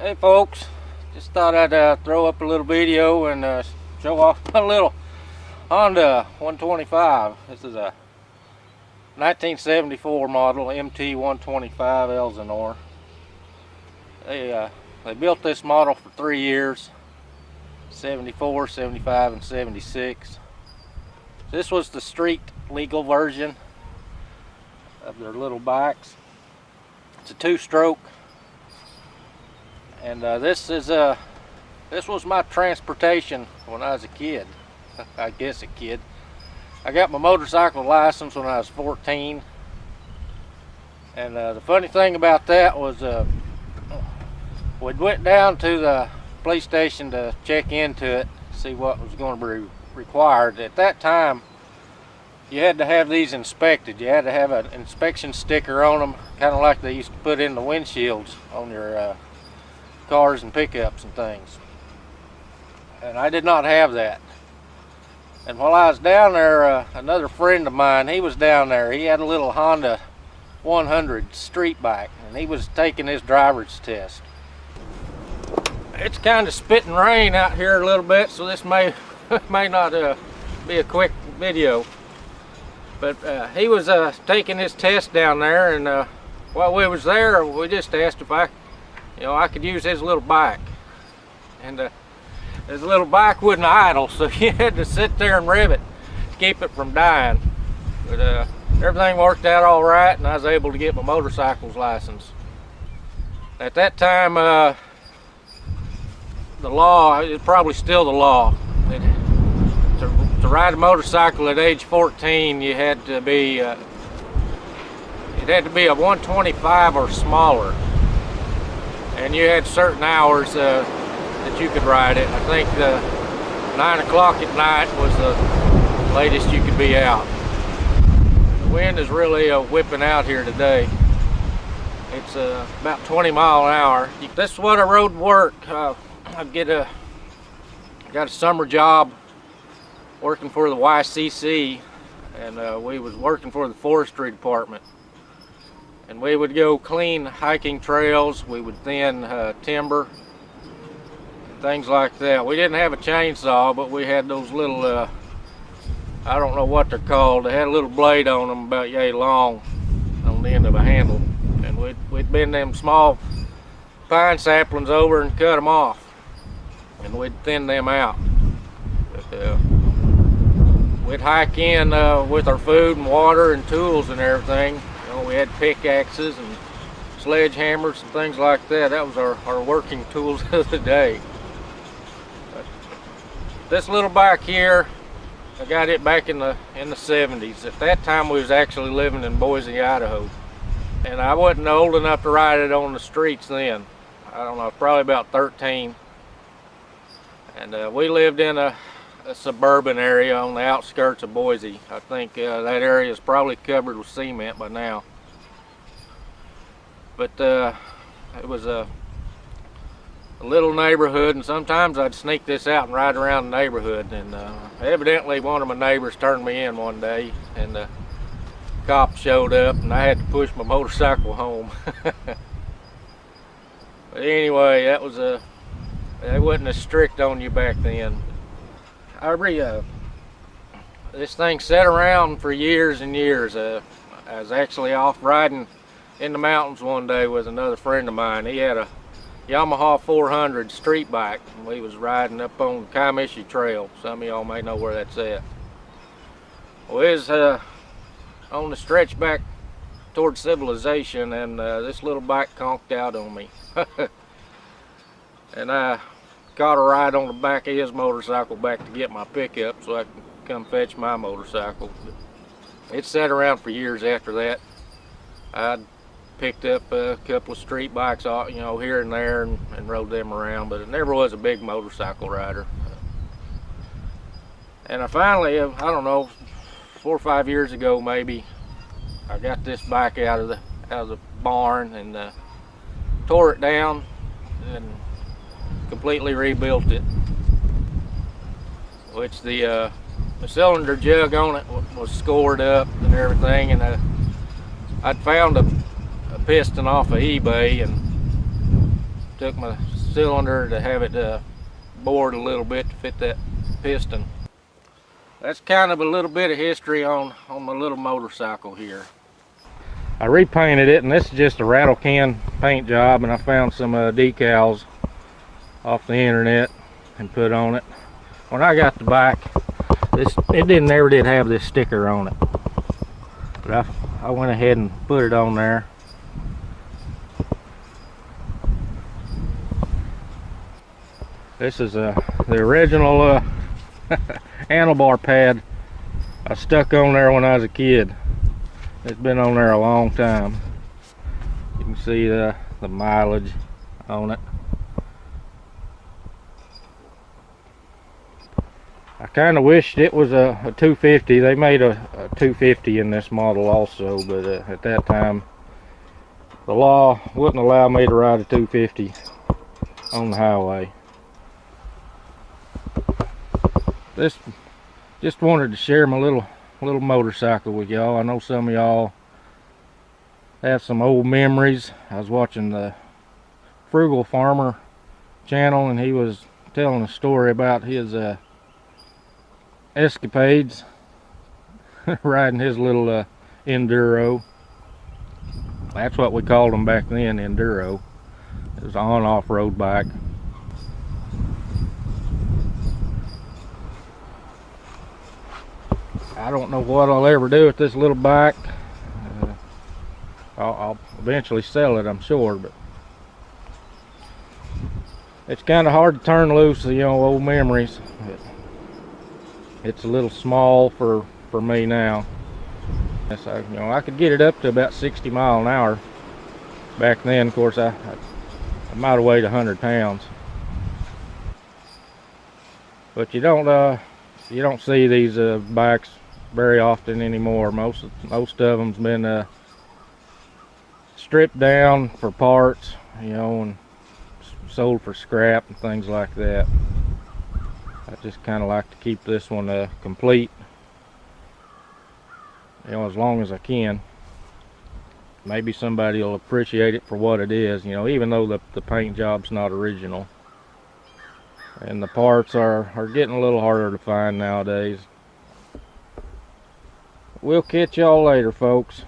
Hey folks, just thought I'd throw up a little video and show off my little Honda 125. This is a 1974 model MT 125 Elsinore. They built this model for 3 years, 74, 75, and 76. This was the street legal version of their little bikes. It's a 2-stroke. And this was my transportation when I was a kid. I guess a kid. I got my motorcycle license when I was 14. And the funny thing about that was we went down to the police station to check into it, see what was going to be required. At that time, you had to have these inspected. You had to have an inspection sticker on them, kind of like they used to put in the windshields on your cars and pickups and things. And I did not have that. And while I was down there, another friend of mine, he was down there. He had a little Honda 100 street bike, and he was taking his driver's test. It's kind of spitting rain out here a little bit, so this may not be a quick video. But he was taking his test down there, and while we was there, we just asked if I could use his little bike. And his little bike wouldn't idle, so you had to sit there and rev it to keep it from dying. But everything worked out all right, and I was able to get my motorcycle's license. At that time, the law, it's probably still the law. To ride a motorcycle at age 14, you had to be it had to be a 125 or smaller. And you had certain hours that you could ride it. I think 9 o'clock at night was the latest you could be out. The wind is really whipping out here today. It's about 20 miles an hour. This is what I rode to work. I got a summer job working for the YCC, and we was working for the forestry department. And we would go clean hiking trails, we would thin timber, things like that. We didn't have a chainsaw, but we had those little, I don't know what they're called, they had a little blade on them about yay long on the end of a handle. And we'd bend them small pine saplings over and cut them off. And we'd thin them out. But, we'd hike in with our food and water and tools and everything. We had pickaxes and sledgehammers and things like that. That was our working tools of the day. But this little bike here, I got it back in the 70s. At that time we was actually living in Boise, Idaho. And I wasn't old enough to ride it on the streets then. I don't know, probably about 13. And we lived in a suburban area on the outskirts of Boise. I think that area is probably covered with cement by now. But it was a little neighborhood, and sometimes I'd sneak this out and ride around the neighborhood. And evidently one of my neighbors turned me in one day, and the cops showed up, and I had to push my motorcycle home. But anyway, that was they wasn't as strict on you back then. This thing sat around for years and years. I was actually off riding in the mountains one day with another friend of mine. He had a Yamaha 400 street bike, and we was riding up on the Comiskey Trail. Some of y'all may know where that's at. Well, it was on the stretch back towards civilization, and this little bike conked out on me. And I caught a ride on the back of his motorcycle back to get my pickup so I could come fetch my motorcycle. But it sat around for years after that. I picked up a couple of street bikes, here and there, and rode them around, but it never was a big motorcycle rider. And I finally, I don't know, 4 or 5 years ago maybe, I got this bike out of the barn and tore it down and completely rebuilt it, which the cylinder jug on it was scored up and everything, and I'd found a piston off of eBay and took my cylinder to have it bored a little bit to fit that piston. That's kind of a little bit of history on my little motorcycle here. I repainted it, and this is just a rattle can paint job, and I found some decals off the internet and put on it. When I got the bike, it never did have this sticker on it, but I went ahead and put it on there. This is the original handlebar pad I stuck on there when I was a kid. It's been on there a long time. You can see the mileage on it. I kind of wished it was a 250. They made a 250 in this model also, but at that time the law wouldn't allow me to ride a 250 on the highway. Just wanted to share my little motorcycle with y'all. I know some of y'all have some old memories. I was watching the Frugal Farmer channel, and he was telling a story about his escapades riding his little enduro. That's what we called them back then, enduro. It was an on-off-road bike. I don't know what I'll ever do with this little bike. I'll eventually sell it, I'm sure, but it's kind of hard to turn loose, you know, old memories. It's a little small for me now. So, you know, I could get it up to about 60 miles an hour. Back then, of course, I might have weighed 100 pounds. But you don't see these bikes very often anymore. Most of them's been stripped down for parts, you know, and sold for scrap and things like that. I just kind of like to keep this one complete, you know, as long as I can. Maybe somebody will appreciate it for what it is, you know, even though the paint job's not original. And the parts are getting a little harder to find nowadays. We'll catch y'all later, folks.